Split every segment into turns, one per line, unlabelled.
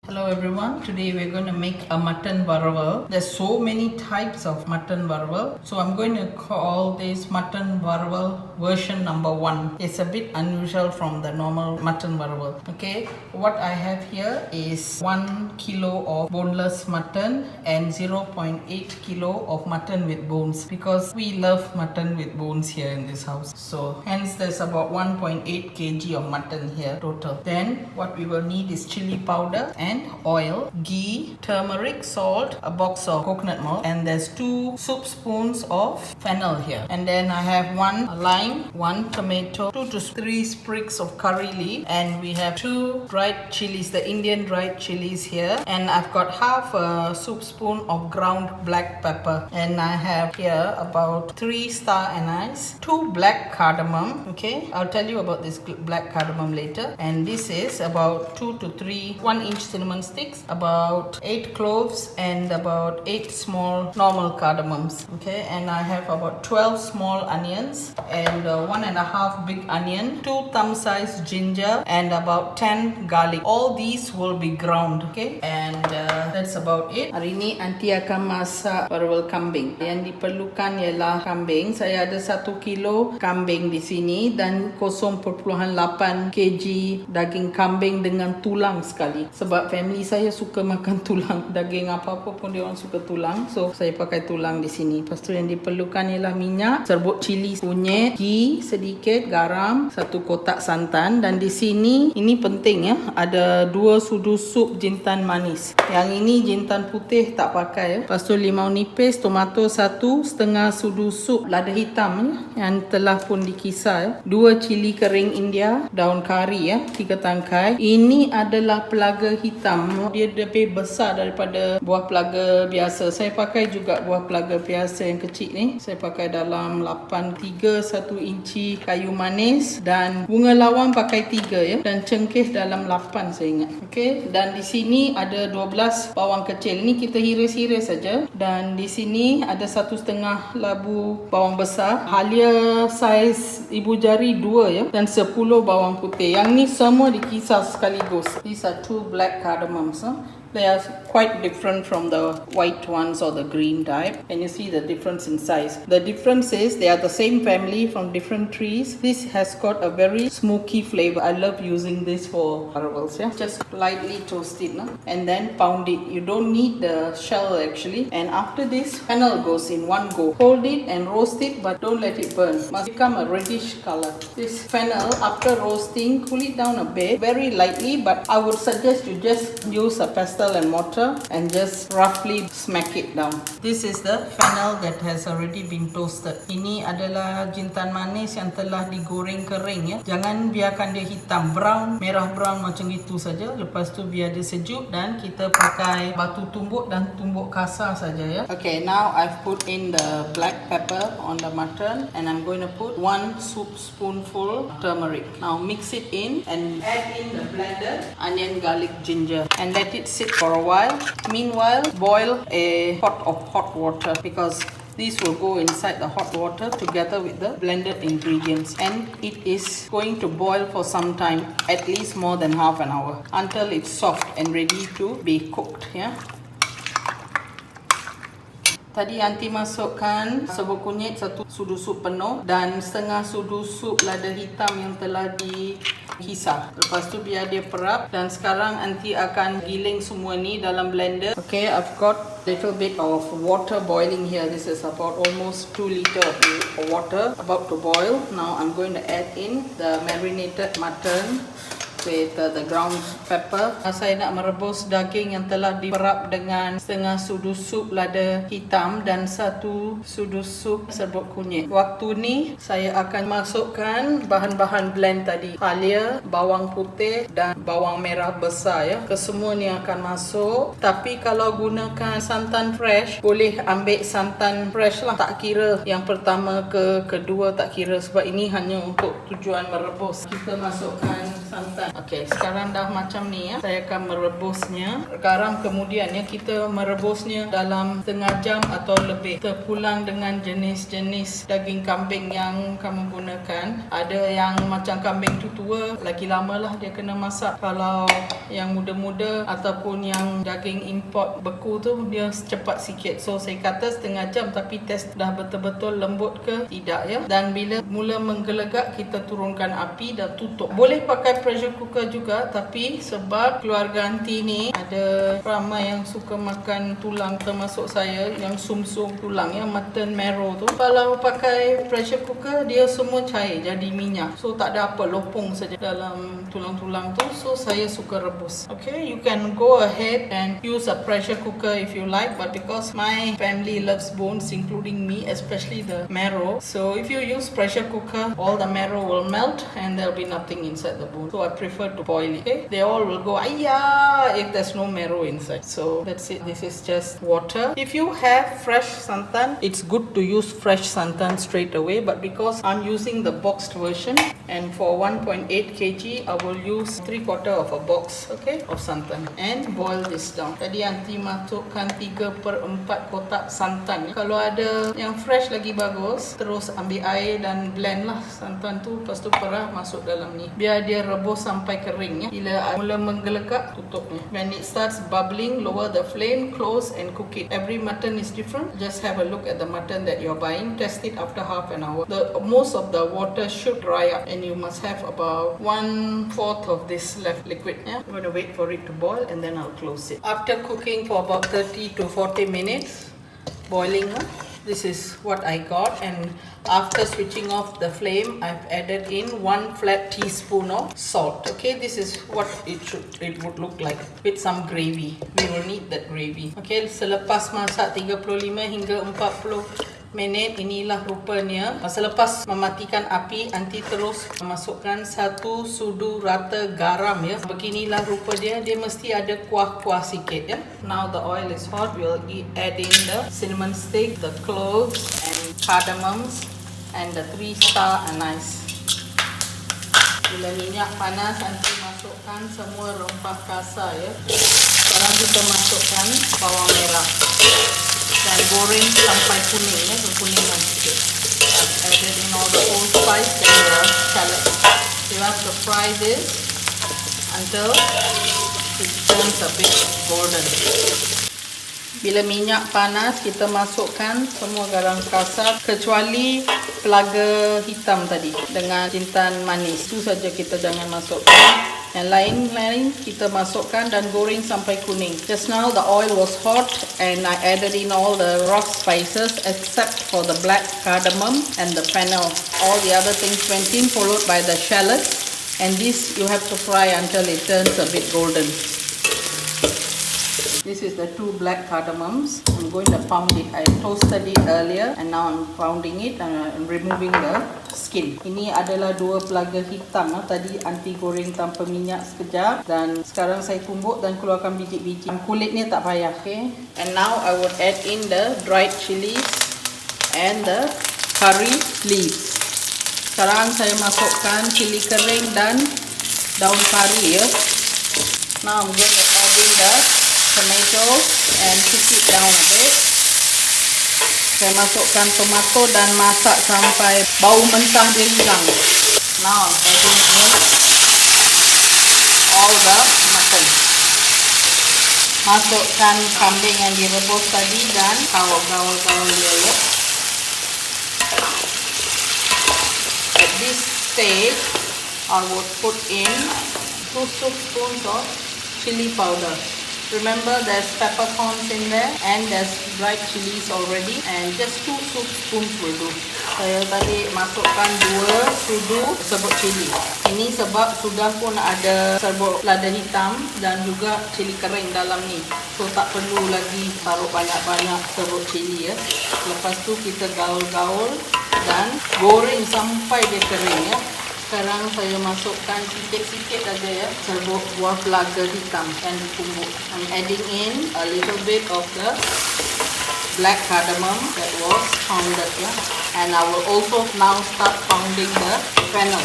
Hello everyone, today we're going to make a mutton varuval. There's so many types of mutton varuval, so I'm going to call this mutton varuval version number 1. It's a bit unusual from the normal mutton varuval. Okay, what I have here is 1 kilo of boneless mutton and 0.8 kilo of mutton with bones, because we love mutton with bones here in this house. So hence there's about 1.8 kg of mutton here total. Then what we will need is chili powder and oil, ghee, turmeric, salt, a box of coconut milk, and there's 2 soup spoons of fennel here. And then I have 1 lime, 1 tomato, 2 to 3 sprigs of curry leaf, and we have 2 dried chilies, the Indian dried chilies here, and I've got half a soup spoon of ground black pepper, and I have here about 3 star anise, 2 black cardamom. Okay, I'll tell you about this black cardamom later. And this is about 2 to 3 1-inch cinnamon sticks, about 8 cloves, and about 8 small normal cardamoms. Okay, and I have about 12 small onions, and 1.5 big onion, 2 thumb-sized ginger, and about 10 garlic. All these will be ground. Okay, and that's about it. Hari ni aunty akan masak varuval kambing. Yang diperlukan ialah kambing. Saya ada 1 kilo kambing di sini dan 0.8 kg daging kambing dengan tulang sekali. Sebab family saya suka makan tulang. Daging apa-apa pun dia orang suka tulang. So saya pakai tulang di sini. Lepas tu yang diperlukan ialah minyak, serbuk cili, kunyit, ghee sedikit, garam, 1 kotak santan, dan di sini ini penting ya, ada 2 sudu sup jintan manis. Yang ini jintan putih tak pakai ya. Lepas tu limau nipis, tomato 1, setengah sudu sup lada hitam ya, yang telah pun dikisar ya. 2 cili kering India, daun kari ya, 3 tangkai. Ini adalah pelaga hitam. Dia lebih besar daripada buah pelaga biasa. Saya pakai juga buah pelaga biasa yang kecil ni. Saya pakai dalam 8, 1 inci kayu manis, dan bunga lawang pakai 3 ya, dan cengkeh dalam 8 saya ingat. Okey, dan di sini ada 12 bawang kecil. Ni kita hiris-hiris saja. Dan di sini ada 1,5 labu bawang besar. Halia saiz ibu jari 2 ya, dan 10 bawang putih. Yang ni semua dikisar sekaligus. These are 2 black cardamoms. They are quite different from the white ones or the green type, and you see the difference in size. The difference is they are the same family from different trees. This has got a very smoky flavor. I love using this for varuvals. Yeah, just lightly toast it, no? And then pound it. You don't need the shell actually. And after this, fennel goes in one go. Hold it and roast it, but don't let it burn. Must become a reddish color. This fennel, after roasting, cool it down a bit, very lightly. But I would suggest you just use a pestle and mortar and just roughly smack it down. This is the fennel that has already been toasted. Ini adalah jintan manis yang telah digoreng kering ya. Jangan biarkan dia hitam, brown, merah brown macam gitu saja. Lepas tu biar dia sejuk, dan kita pakai batu tumbuk dan tumbuk kasar saja ya. Okay, now I've put in the black pepper on the mutton, and I'm going to put 1 soup spoonful turmeric. Now mix it in and add in the blended onion, garlic, ginger, and let it sit for a while. Meanwhile, boil a pot of hot water, because these will go inside the hot water together with the blended ingredients, and it is going to boil for some time, at least more than half an hour, until it's soft and ready to be cooked. Yeah. Tadi aunty masukkan serbuk kunyit 1 sudu sup penuh dan setengah sudu sup lada hitam yang telah dikisar. Lepas tu biar dia perap, dan sekarang aunty akan giling semua ni dalam blender. Okay, I've got little bit of water boiling here. This is about almost 2 liter of water about to boil. Now I'm going to add in the marinated mutton with the ground pepper. Saya nak merebus daging yang telah diperap dengan setengah sudu sup lada hitam dan 1 sudu sup serbuk kunyit. Waktu ni saya akan masukkan bahan-bahan blend tadi. Halia, bawang putih dan bawang merah besar ya. Kesemua ni akan masuk. Tapi kalau gunakan santan fresh, boleh ambil santan fresh lah. Tak kira yang pertama ke kedua, tak kira, sebab ini hanya untuk tujuan merebus. Kita masukkan santan santan. Okey, sekarang dah macam ni ya. Saya akan merebusnya. Garam kemudian ya, kita merebusnya dalam setengah jam atau lebih. Terpulang dengan jenis-jenis daging kambing yang kamu gunakan. Ada yang macam kambing tu tua, lagi lama lah dia kena masak. Kalau yang muda-muda ataupun yang daging import beku tu, dia cepat sikit. So saya kata setengah jam, tapi test dah betul-betul lembut ke tidak ya. Dan bila mula menggelegak, kita turunkan api dan tutup. Boleh pakai pressure cooker juga, tapi sebab keluarga aunty ni ada ramai yang suka makan tulang, termasuk saya, yang sum-sum tulang ya, mutton marrow tu. Kalau pakai pressure cooker, dia semua cair jadi minyak. So tak ada apa, lopong saja dalam tulang-tulang tu. So saya suka rebus. Okay, you can go ahead and use a pressure cooker if you like, but because my family loves bones, including me, especially the marrow, so if you use pressure cooker, all the marrow will melt and there'll be nothing inside the bone. So I prefer to boil it. Okay, they all will go ayah if there's no marrow inside. So that's it. This is just water. If you have fresh santan, it's good to use fresh santan straight away, but because I'm using the boxed version, and for 1.8 kg I will use 3/4 of a box, okay, of santan, and boil this down. Tadi aunty masukkan 3/4 kotak santan. Kalau ada yang fresh lagi bagus. Terus ambil air dan blend lah santan tu, lepas tu perah masuk dalam ni, biar dia rebus sampai kering ya. Bila mula menggelegak, tutupnya. When it starts bubbling, lower the flame, close and cook it. Every mutton is different. Just have a look at the mutton that you're buying. Test it after half an hour. Most of the water should dry up, and you must have about 1/4 of this left liquid. Yeah, I'm gonna wait for it to boil and then I'll close it. After cooking for about 30 to 40 minutes, boiling, this is what I got. And after switching off the flame, I've added in 1 flat teaspoon of salt. Okay, this is what it would look like with some gravy. We will need that gravy. Okay, selepas masak 35 hingga 40 minit, inilah rupanya. Selepas mematikan api, aunty terus masukkan 1 sudu rata garam ya. Beginilah rupa dia. Dia mesti ada kuah-kuah sikit ya. Now the oil is hot. We'll add in the cinnamon stick, the cloves and cardamoms, and the 3-star anise. Bila minyak panas, aunty masukkan semua rempah kasar ya. Sekarang kita masukkan bawang merah dan goreng sampai kuning ya, kekuningan sikit. Added in all the allspice and the shallots. You have to fry this until it turns a bit golden. Bila minyak panas, kita masukkan semua garam kasar kecuali pelaga hitam tadi dengan jintan manis. Itu saja kita jangan masukkan. Yang lain-lain kita masukkan dan goreng sampai kuning. Just now the oil was hot and I added in all the raw spices except for the black cardamom and the fennel. All the other things went in, followed by the shallots. And this you have to fry until it turns a bit golden. This is the 2 black cardamoms. I'm going to pound it. I toasted it earlier and now I'm pounding it and removing the skin. Ini adalah 2 pelaga hitam. Tadi aunty goreng tanpa minyak sekejap dan sekarang saya tumbuk dan keluarkan biji-biji. Kulitnya tak payah. Okay. And now I would add in the dried chilies and the curry leaves. Sekarang saya masukkan cili kering dan daun kari ya. Now I'm going to add in the tomatoes and cook it down a bit. Saya masukkan tomato dan masak sampai bau mentah dia hilang. Now I'm adding in all the mutton. Masukkan kambing yang direbus tadi dan gaul-gaul dia ya. At this stage, I would put in 2 spoons of chili powder. Remember, there's peppercorns in there and there's dried chilies already, and just 2 spoons will do. Saya tadi masukkan 2 sudu serbuk chili. Ini sebab sudah pun ada serbuk lada hitam dan juga chili kering dalam ni. So tak perlu lagi taruh banyak-banyak serbuk chili ya. Lepas tu kita gaul-gaul dan goreng sampai dia kering ya. Sekarang saya masukkan sikit-sikit aja ya serbuk buah pelaga hitam yang ditumbuk. I'm adding in a little bit of the black cardamom that was pounded ya. And I will also now start pounding the fennel.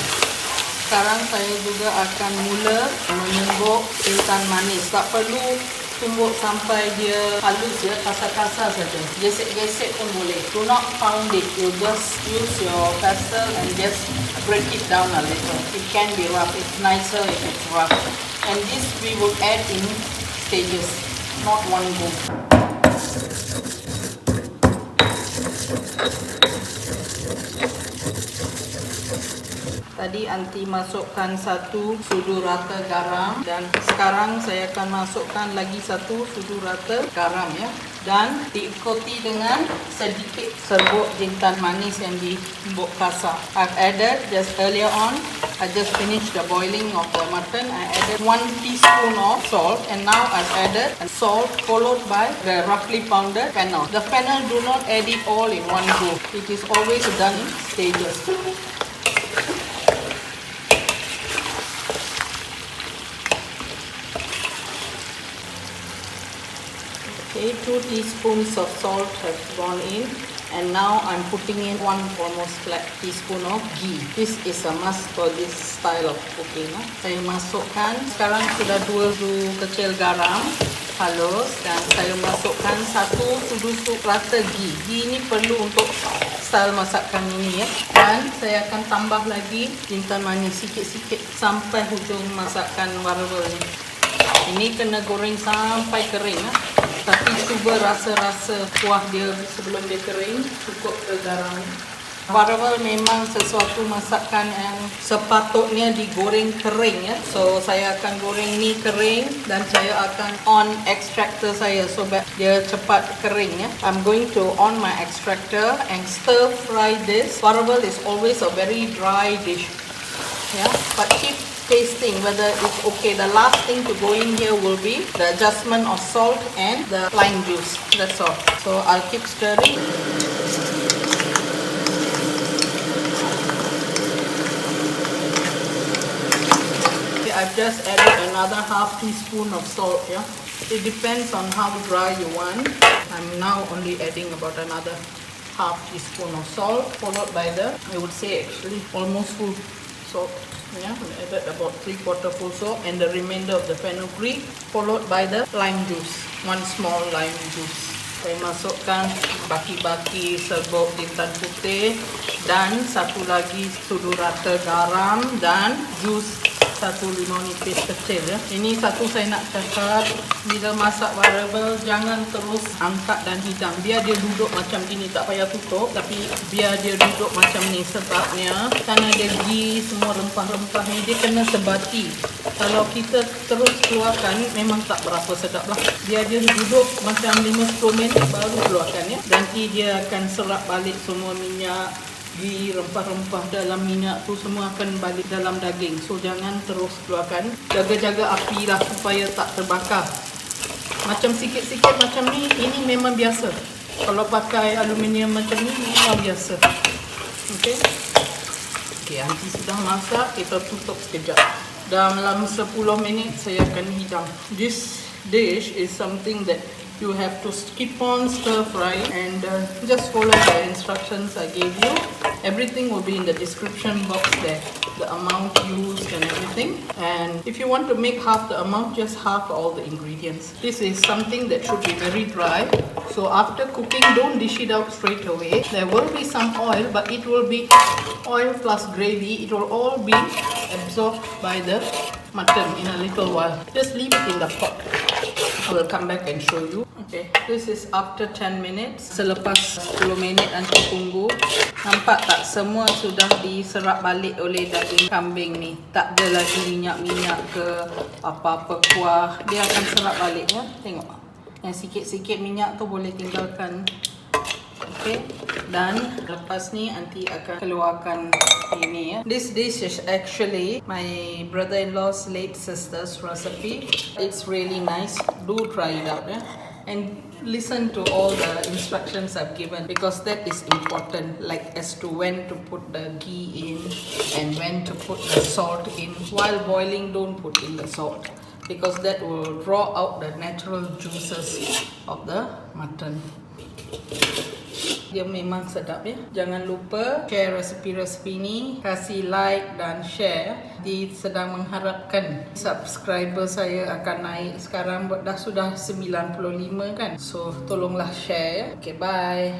Sekarang saya juga akan mula menumbuk jintan manis. Tak perlu tumbuk sampai dia halus ya, kasar-kasar saja. Gesek-gesek pun boleh. Do not pound it. You just use your pestle and just break it down a little. It can be rough. It's nicer if it's rough. And this we will add in stages, not one go. Tadi Aunty masukkan satu sudu rata garam dan sekarang saya akan masukkan lagi satu sudu rata garam ya. Dan diikuti dengan sedikit serbuk jintan manis yang ditumbuk kasar. I've added just earlier on, I just finished the boiling of the mutton. I added 1 teaspoon of salt and now I've added salt followed by the roughly pounded fennel. The fennel do not add it all in one go. It is always done in stages. Okay, 2 teaspoons of salt have gone in and now I'm putting in 1 almost flat teaspoon of ghee. This is a must for this style of cooking. Saya masukkan, sekarang sudah 2 sudu kecil garam halus dan saya masukkan 1 sudu rata ghee. Ghee ini perlu untuk style masakan ini ya. Dan saya akan tambah lagi jintan manis sikit-sikit sampai hujung masakan varuval ini. Ini kena goreng sampai kering ya. Tapi cuba rasa-rasa kuah dia sebelum dia kering, cukup ke garam. Varuval memang sesuatu masakan yang sepatutnya digoreng kering ya. So saya akan goreng ni kering dan saya akan on extractor saya supaya dia cepat kering ya. I'm going to on my extractor and stir fry this. Varuval is always a very dry dish. Yeah, but keep tasting whether it's okay. The last thing to go in here will be the adjustment of salt and the lime juice. That's all. So I'll keep stirring. Okay, I've just added another half teaspoon of salt. Yeah, it depends on how dry you want. I'm now only adding about another half teaspoon of salt, followed by the, I would say actually almost full salt. Yeah, I added about 3/4 full salt and the remainder of the fenugreek, followed by the lime juice, 1 small lime juice. Saya masukkan baki-baki serbuk jintan putih dan satu lagi sudu rata garam dan jus 1 limau nipis kecil ya. Ini satu saya nak cakap, bila masak varuval jangan terus angkat dan hidang. Biar dia duduk macam gini, tak payah tutup, tapi biar dia duduk macam ni sebabnya karena dia ghee semua rempah-rempah ni dia kena sebati. Kalau kita terus keluarkan memang tak berapa sedap lah. Biar dia duduk macam 5-10 minit baru keluarkan ya. Nanti dia akan serap balik semua minyak, ghee, rempah-rempah dalam minyak tu semua akan balik dalam daging. So jangan terus keluarkan. Jaga-jaga api lah supaya tak terbakar. Macam sikit-sikit macam ni, ini memang biasa. Kalau pakai aluminium macam ni memang biasa. Okay. Okay, Aunty sudah masak, kita tutup sekejap. Dalam 10 minit saya akan hidang. This dish is something that you have to keep on stir fry and just follow the instructions I gave you. Everything will be in the description box there, the amount used and everything. And if you want to make half the amount, just half all the ingredients. This is something that should be very dry. So after cooking, don't dish it out straight away. There will be some oil, but it will be oil plus gravy. It will all be absorbed by the mutton in a little while. Just leave it in the pot. I will come back and show you. Okay, this is after 10 minutes. Selepas 10 minit Aunty tunggu. Nampak tak semua sudah diserap balik oleh daging kambing ni. Tak ada lagi minyak-minyak ke apa-apa kuah. Dia akan serap balik ya. Tengok. Yang sikit-sikit minyak tu boleh tinggalkan. Okay. Dan lepas ni Aunty akan keluarkan ini ya. This dish is actually my brother-in-law's late sister's recipe. It's really nice. Do try it out ya. And listen to all the instructions I've given because that is important, like as to when to put the ghee in and when to put the salt in. While boiling, don't put in the salt because that will draw out the natural juices of the mutton. Dia memang sedap ya. Jangan lupa share resepi-resepi ni, kasih like dan share. Dia sedang mengharapkan subscriber saya akan naik. Sekarang dah sudah 95 kan. So tolonglah share ya. Okay, bye.